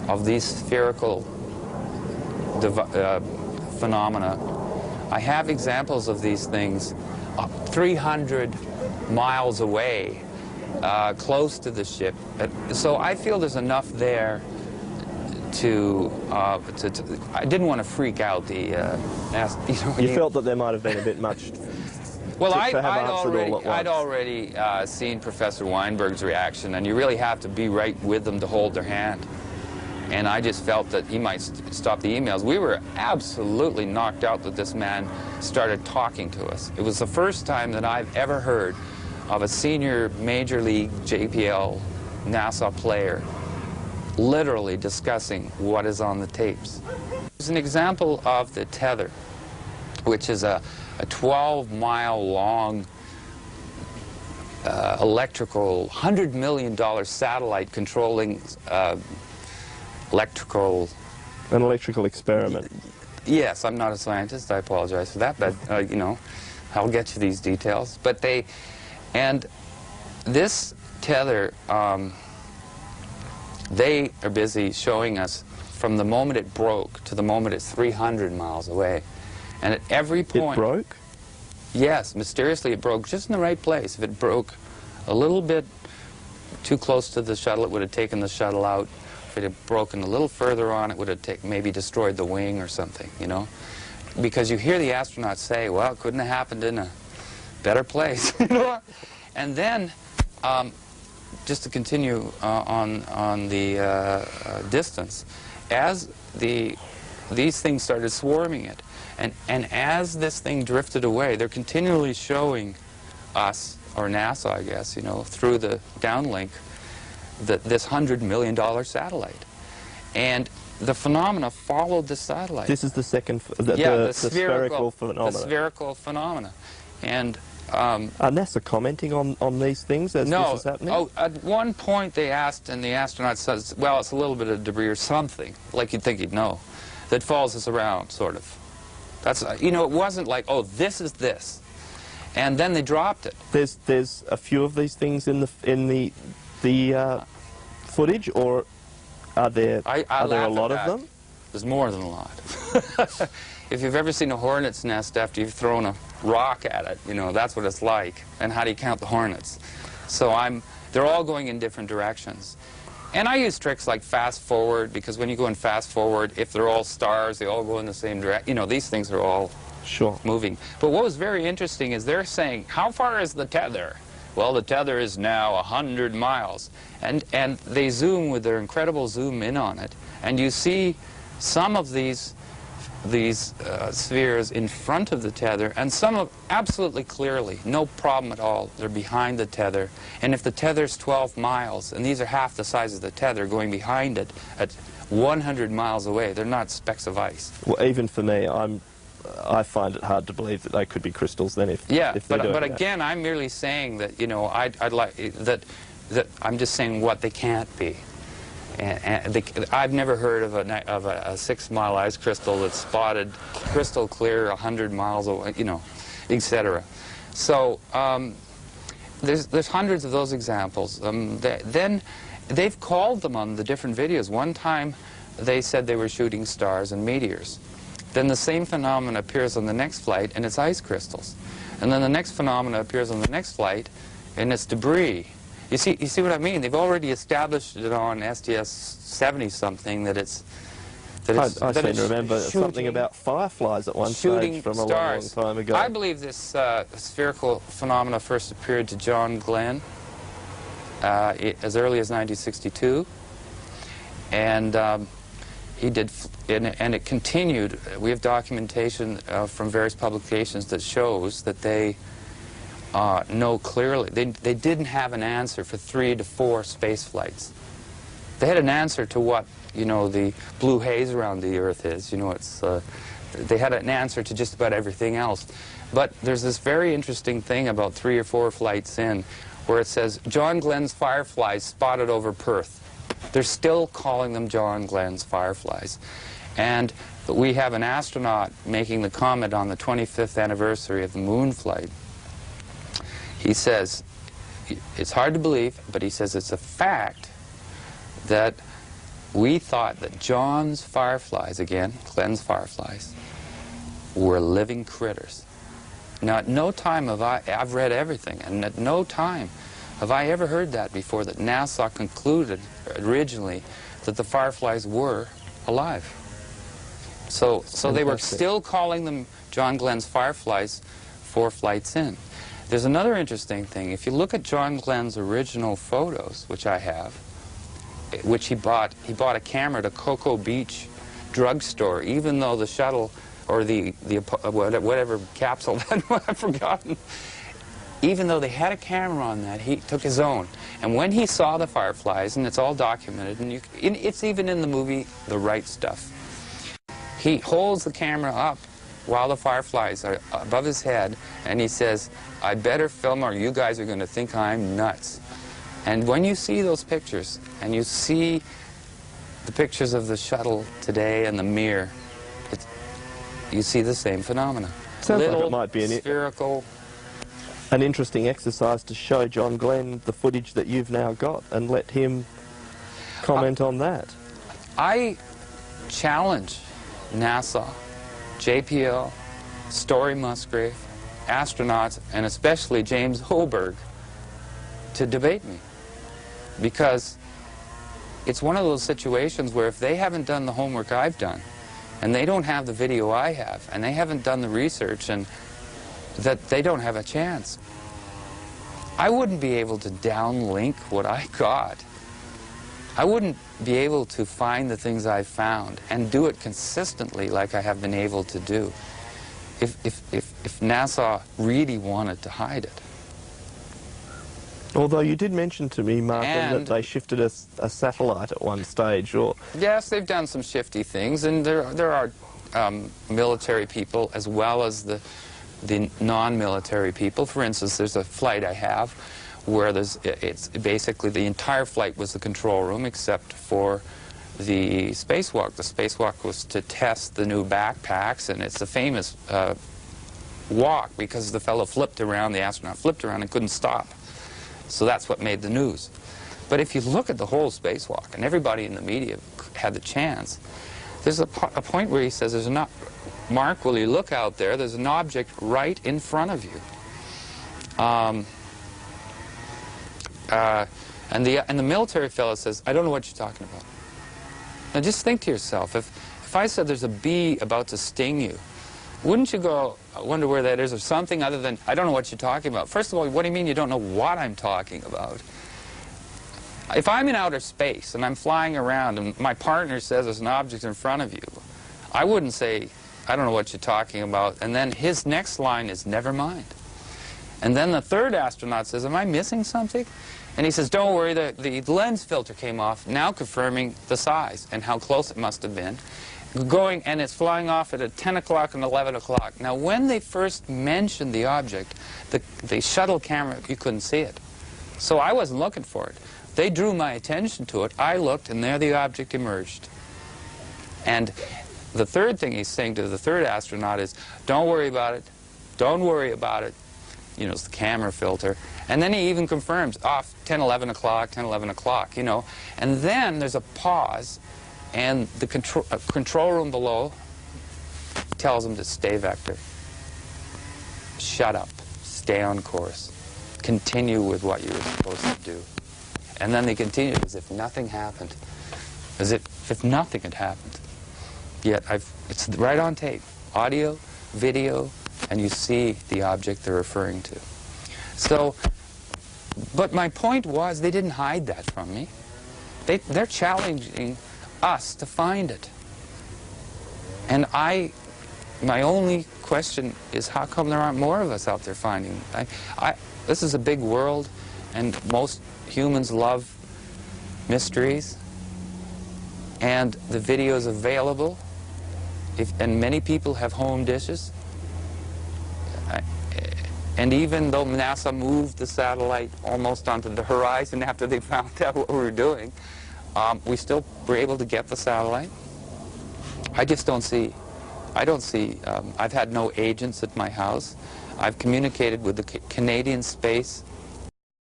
of these spherical phenomena. I have examples of these things 300 miles away, close to the ship. So I feel there's enough there to I didn't want to freak out the You felt that there might have been a bit much. Well, I'd already seen Professor Weinberg's reaction, and you really have to be right with them to hold their hand. And I just felt that he might stop the emails. We were absolutely knocked out that this man started talking to us. It was the first time that I've ever heard of a senior Major League JPL NASA player literally discussing what is on the tapes. There's an example of the tether, which is a 12-mile-long electrical, $100 million satellite controlling an electrical experiment. Yes, I'm not a scientist. I apologize for that, but you know, I'll get you these details. But this tether, they are busy showing us from the moment it broke to the moment it's 300 miles away. And at every point... It broke? Yes, mysteriously it broke just in the right place. If it broke a little bit too close to the shuttle, it would have taken the shuttle out. If it had broken a little further on, it would have maybe destroyed the wing or something, you know? Because you hear the astronauts say, well, it couldn't have happened in a better place, you know? And then, just to continue on the distance, as these things started swarming it, and as this thing drifted away, they're continually showing us, or NASA, I guess, you know, through the downlink, this $100 million satellite. And the phenomena followed the satellite. This is the second, the spherical phenomena. The spherical phenomena. And are NASA commenting on these things as this is happening? Oh, at one point they asked, and the astronaut says, well, it's a little bit of debris or something, like you'd think he'd know, that follows us around, sort of. That's, you know, it wasn't like, oh, this is this. And then they dropped it. There's a few of these things in the footage, or are there a lot of them? There's more than a lot. If you've ever seen a hornet's nest after you've thrown a rock at it, you know, that's what it's like. And how do you count the hornets? So they're all going in different directions. And I use tricks like fast forward, because when you go in fast forward, if they're all stars, they all go in the same direction. You know, these things are all moving. But what was very interesting is they're saying, how far is the tether? Well, the tether is now 100 miles. And they zoom with their incredible zoom in on it. And you see some of these spheres in front of the tether, and some of absolutely clearly, no problem at all, they're behind the tether. And if the tether's 12 miles, and these are half the size of the tether going behind it at 100 miles away, they're not specks of ice. Well, even for me, I find it hard to believe that they could be crystals then if but again, I'm merely saying that, you know, I'd like that I'm just saying what they can't be. I've never heard of a 6-mile ice crystal that's spotted crystal clear 100 miles away, you know, etc. So there's hundreds of those examples. Then they've called them on the different videos. One time they said they were shooting stars and meteors. Then the same phenomenon appears on the next flight, and it's ice crystals. And then the next phenomenon appears on the next flight, and it's debris. You see what I mean? They've already established it on STS-70-something that it's... I seem to remember something about fireflies at one stage from a long time ago. I believe this spherical phenomena first appeared to John Glenn as early as 1962. And he did, and it continued. We have documentation from various publications that shows that they know clearly. They didn't have an answer for 3 to 4 space flights. They had an answer to what, you know, the blue haze around the Earth is. You know, it's they had an answer to just about everything else. But there's this very interesting thing about 3 or 4 flights in, where it says John Glenn's fireflies spotted over Perth. They're still calling them John Glenn's fireflies. And we have an astronaut making the comment on the 25th anniversary of the moon flight. He says, it's hard to believe, but he says it's a fact that we thought that John's fireflies, again, Glenn's fireflies, were living critters. Now, at no time have I've read everything, and at no time have I ever heard that before, that NASA concluded originally that the fireflies were alive. So they were still calling them John Glenn's fireflies 4 flights in. There's another interesting thing. If you look at John Glenn's original photos, which I have, which he bought a camera at a Cocoa Beach drugstore, even though the shuttle, or the whatever capsule, I've forgotten, even though they had a camera on that, he took his own. And when he saw the fireflies, and it's all documented, and it's even in the movie The Right Stuff, he holds the camera up while the fireflies are above his head, and he says, "I better film or you guys are going to think I'm nuts." And when you see those pictures, and you see the pictures of the shuttle today and the Mir, you see the same phenomena. Sounds like it might be spherical. An interesting exercise to show John Glenn the footage that you've now got and let him comment on that. I challenge NASA, JPL, Story Musgrave, astronauts, and especially James Hoberg to debate me. Because it's one of those situations where if they haven't done the homework I've done, and they don't have the video I have, and they haven't done the research, and that they don't have a chance. I wouldn't be able to downlink what I got. I wouldn't be able to find the things I found and do it consistently like I have been able to do if NASA really wanted to hide it. Although you did mention to me, Martin, that they shifted a satellite at one stage, or... Yes, they've done some shifty things, and there are military people as well as the non-military people. For instance, there's a flight I have where it's basically the entire flight was the control room except for the spacewalk. The spacewalk was to test the new backpacks, and it's a famous walk because the fellow flipped around, the astronaut flipped around and couldn't stop. So that's what made the news. But if you look at the whole spacewalk, and everybody in the media had the chance, there's a point where he says, "There's not, Mark, will you look out there? There's an object right in front of you." And the military fellow says, "I don't know what you're talking about." Now just think to yourself, if I said there's a bee about to sting you, wouldn't you go, "I wonder where that is," or something other than, "I don't know what you're talking about"? First of all, what do you mean you don't know what I'm talking about? If I'm in outer space and I'm flying around and my partner says there's an object in front of you, I wouldn't say, "I don't know what you're talking about," and then his next line is, "Never mind." And then the third astronaut says, "Am I missing something?" And he says, "Don't worry, the lens filter came off," now confirming the size and how close it must have been. Going, and it's flying off at 10 o'clock and 11 o'clock. Now, when they first mentioned the object, the shuttle camera, you couldn't see it. So I wasn't looking for it. They drew my attention to it. I looked, and there the object emerged. And the third thing he's saying to the third astronaut is, "Don't worry about it. Don't worry about it." You know, it's the camera filter. And then he even confirms, off 10, 11 o'clock, 10, 11 o'clock, you know. And then there's a pause, and the control room below tells him to stay vector. Shut up. Stay on course. Continue with what you were supposed to do. And then they continue as if nothing happened. As if nothing had happened. Yet it's right on tape. Audio, video, and you see the object they're referring to. So, but my point was they didn't hide that from me. They're challenging us to find it. And my only question is, how come there aren't more of us out there finding it? This is a big world, and most humans love mysteries, and the video is available, and many people have home dishes. And even though NASA moved the satellite almost onto the horizon after they found out what we were doing, we still were able to get the satellite. I just don't see, I've had no agents at my house. I've communicated with the Canadian Space